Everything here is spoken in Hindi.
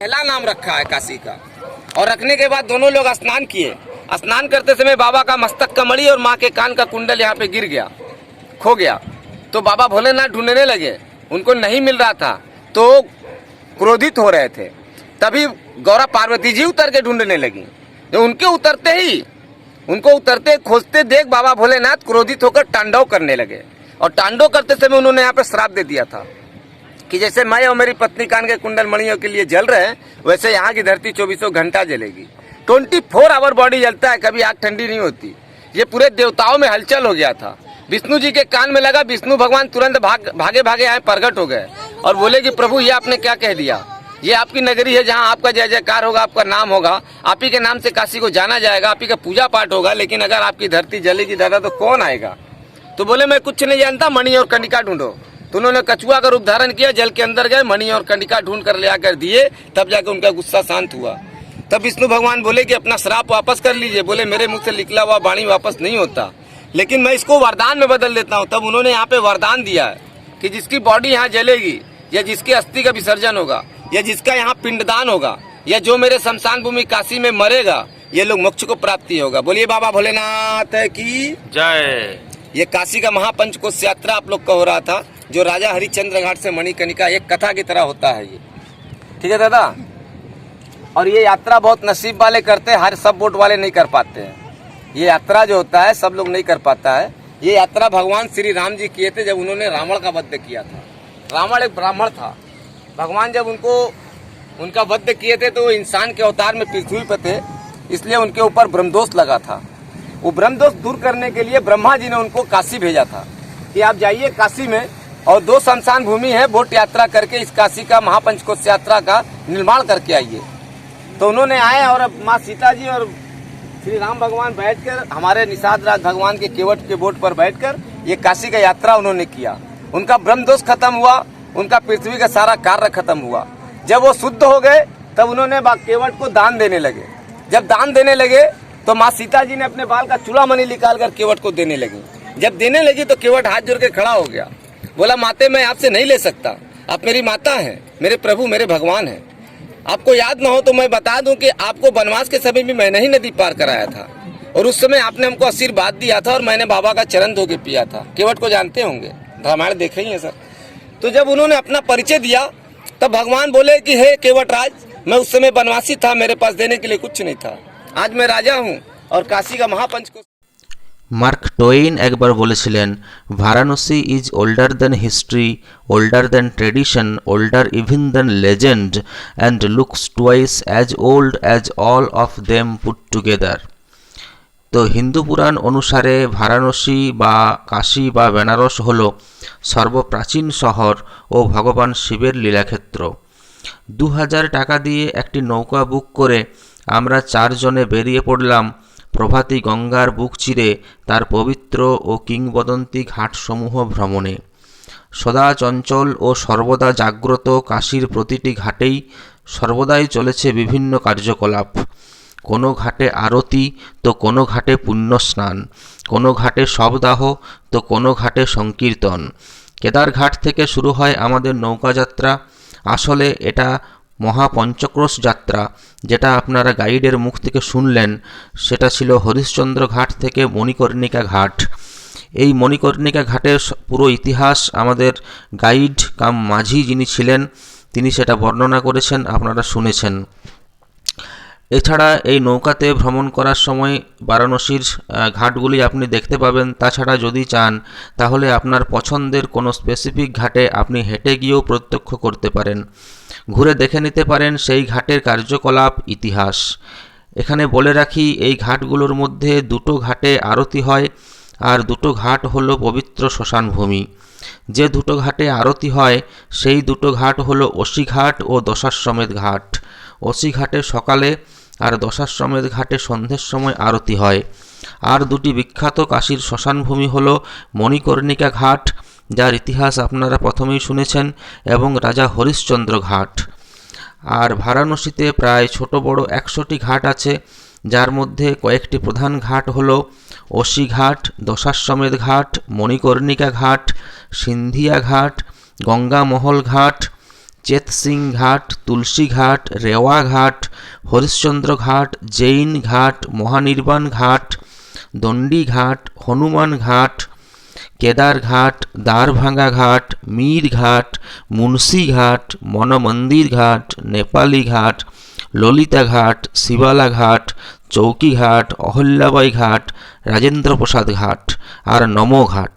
पहला नाम रखा है काशी का। और रखने के बाद दोनों लोग स्नान किए। स्नान करते समय बाबा का मस्तक का मणि और माँ के कान का कुंडल यहाँ पे गिर गया, खो गया। तो बाबा भोलेनाथ ढूंढने लगे, उनको नहीं मिल रहा था, तो क्रोधित हो रहे थे। तभी गौरा पार्वती जी उतर के ढूंढने लगी। तो उनको उतरते खोजते देख बाबा भोलेनाथ क्रोधित होकर तांडव करने लगे। और तांडव करते समय उन्होंने यहाँ पे श्राप दे दिया था कि जैसे मैं और मेरी पत्नी कान के कुंडल मणियों के लिए जल रहे हैं, वैसे यहाँ की धरती 24 घंटा जलेगी। 24 आवर बॉडी जलता है, कभी आग ठंडी नहीं होती। ये पूरे देवताओं में हलचल हो गया था। विष्णु जी के कान में लगा, विष्णु भगवान तुरंत भागे भागे आए, प्रकट हो गए और बोले कि प्रभु ये आपने क्या कह दिया, ये आपकी नगरी है जहाँ आपका जय जयकार होगा, आपका नाम होगा, आप ही के नाम से काशी को जाना जाएगा, आप ही का पूजा पाठ होगा, लेकिन अगर आपकी धरती जलेगी दादा तो कौन आएगा। तो बोले मैं कुछ नहीं जानता, मणि और कनिका ढूंढो। तो उन्होंने कछुआ का रूप धारण किया, जल के अंदर गए, मणि और कनिका ढूंढ कर ले आकर दिए, तब जाकर उनका गुस्सा शांत हुआ। तब विष्णु भगवान बोले कि अपना श्राप वापस कर लीजिए। बोले मेरे मुख से निकला हुआ वाणी वापस नहीं होता, लेकिन मैं इसको वरदान में बदल देता हूँ। तब उन्होंने यहाँ पे वरदान दिया है कि जिसकी बॉडी यहाँ जलेगी, या जिसके अस्थि का विसर्जन होगा, या जिसका यहाँ पिंडदान होगा, या जो मेरे शमशान भूमि काशी में मरेगा, ये लोग मोक्ष को प्राप्ति होगा। बोलिए बाबा भोलेनाथ की जय। ये काशी का महापंचकोश यात्रा आप लोग का हो रहा था, जो राजा हरिश्चंद्र घाट से मणिकर्णिका एक कथा की तरह होता है ये। ठीक है दादा। और ये यात्रा बहुत नसीब वाले करते हैं, हर सब बोट वाले नहीं कर पाते हैं। ये यात्रा जो होता है सब लोग नहीं कर पाता है। ये यात्रा भगवान श्री राम जी किए थे जब उन्होंने रावण का वध किया था। रावण एक ब्राह्मण था। भगवान जब उनका वध किए थे तो वो इंसान के अवतार में पृथ्वी पर थे, इसलिए उनके ऊपर ब्रह्मदोष लगा था। वो ब्रह्मदोष दूर करने के लिए ब्रह्मा जी ने उनको काशी भेजा था कि आप जाइए काशी में, और 2 शमशान भूमि है, बोट यात्रा करके इस काशी का महापंचकोश यात्रा का निर्माण करके आइए। तो उन्होंने आए और माँ सीता जी और श्री राम भगवान बैठकर हमारे निषाद राज भगवान के केवट के बोट पर बैठकर ये काशी का यात्रा उन्होंने किया। उनका ब्रह्मदोष खत्म हुआ, उनका पृथ्वी का सारा कार्य खत्म हुआ। जब वो शुद्ध हो गए तब उन्होंने केवट को दान देने लगे। जब दान देने लगे तो माँ सीता जी ने अपने बाल का चूड़ामणि निकाल कर केवट को देने लगी। जब देने लगी तो केवट हाथ जोड़ के खड़ा हो गया, बोला माते मैं आपसे नहीं ले सकता, आप मेरी माता हैं, मेरे प्रभु मेरे भगवान हैं। आपको याद ना हो तो मैं बता दूं कि आपको वनवास के समय भी मैंने ही नदी पार कराया था, और उस समय आपने हमको आशीर्वाद दिया था, और मैंने बाबा का चरण धो के पिया था। केवट को जानते होंगे, रामायण देखे ही है सर। तो जब उन्होंने अपना परिचय दिया तब भगवान बोले कि हे केवट राज, मैं उस समय वनवासी था, मेरे पास देने के लिए कुछ नहीं था, आज मैं राजा हूँ और काशी का महापंच को। মার্ক টোয়েইন একবার বলেছিলেন, Varanasi is older than history, older than tradition, older even than legend, and looks twice as old as all of them put together. তো হিন্দু পুরাণ অনুসারে ভারাণসী বা কাশী বা বেনারস হল সর্বপ্রাচীন শহর ও ভগবান শিবের লীলাক্ষেত্র। 2000 টাকা দিয়ে একটি নৌকা বুক করে আমরা 4 জনে বেরিয়ে পড়লাম প্রভাতী গঙ্গার বুক চিরে তার পবিত্র ও কিংবদন্তি ঘাটসমূহ ভ্রমণে। সদা চঞ্চল ও সর্বদা জাগ্রত কাশীর প্রতিটি ঘাটেই সর্বদাই চলেছে বিভিন্ন কার্যকলাপ। কোনো ঘাটে আরতি তো কোনো ঘাটে পুণ্যস্নান, কোনো ঘাটে শবদাহ তো কোনো ঘাটে সংকীর্তন। কেদারঘাট থেকে শুরু হয় আমাদের নৌকাযাত্রা। আসলে এটা মহাপঞ্চক্রোশ যাত্রা, যেটা আপনারা গাইডের মুখ থেকে শুনলেন, সেটা ছিল হরিশ্চন্দ্র ঘাট থেকে মণিকর্ণিকা ঘাট। এই মণিকর্ণিকা ঘাটের পুরো ইতিহাস আমাদের গাইড কাম মাঝি যিনি ছিলেন তিনি সেটা বর্ণনা করেছেন, আপনারা শুনেছেন। এছাড়া এই নৌকাতে ভ্রমণ করার সময় বারাণসীর ঘাটগুলি আপনি দেখতে পাবেন। তাছাড়া যদি চান তাহলে আপনার পছন্দের কোনো স্পেসিফিক ঘাটে আপনি হেঁটে গিয়েও প্রত্যক্ষ করতে পারেন, ঘুরে দেখে নিতে পারেন সেই ঘাটের কার্যকলাপ ইতিহাস। এখানে বলে রাখি, এই ঘাটগুলোর মধ্যে 2টো ঘাটে আরতি হয়, আর 2টো ঘাট হলো পবিত্র শ্মশানভূমি। যে 2টো ঘাটে আরতি হয় সেই 2টো ঘাট হলো অসিঘাট ও দশাশ্বমেধ ঘাট। অসিঘাটে সকালে আর দশাশ্বমেধ ঘাটে সন্ধ্যের সময় আরতি হয়। আর 2টি বিখ্যাত কাশীর শ্মশানভূমি হলো মণিকর্ণিকা ঘাট, যার ইতিহাস আপনারা প্রথমেই শুনেছেন, এবং রাজা হরিশ্চন্দ্র ঘাট। আর ভারাণসীতে প্রায় ছোট বড় 100টি ঘাট আছে, যার মধ্যে কয়েকটি প্রধান ঘাট হলো অসিঘাট, দশাশ্বমেধ ঘাট, মণিকর্ণিকা ঘাট, সিন্ধিয়া ঘাট, গঙ্গামহল ঘাট, চেতসিং ঘাট, তুলসী ঘাট, রেওয়া ঘাট, হরিশ্চন্দ্র ঘাট, জৈন ঘাট, মহানির্বাণ ঘাট, দণ্ডী ঘাট, হনুমান ঘাট, কেদার ঘাট, দ্বারভাঙ্গা ঘাট, মীর ঘাট, মুন্সি ঘাট, মনমন্দির ঘাট, নেপালি ঘাট, ললিতা ঘাট, শিবালা ঘাট, চৌকি ঘাট, অহল্যাবাই ঘাট, রাজেন্দ্র প্রসাদ ঘাট আর নমো ঘাট।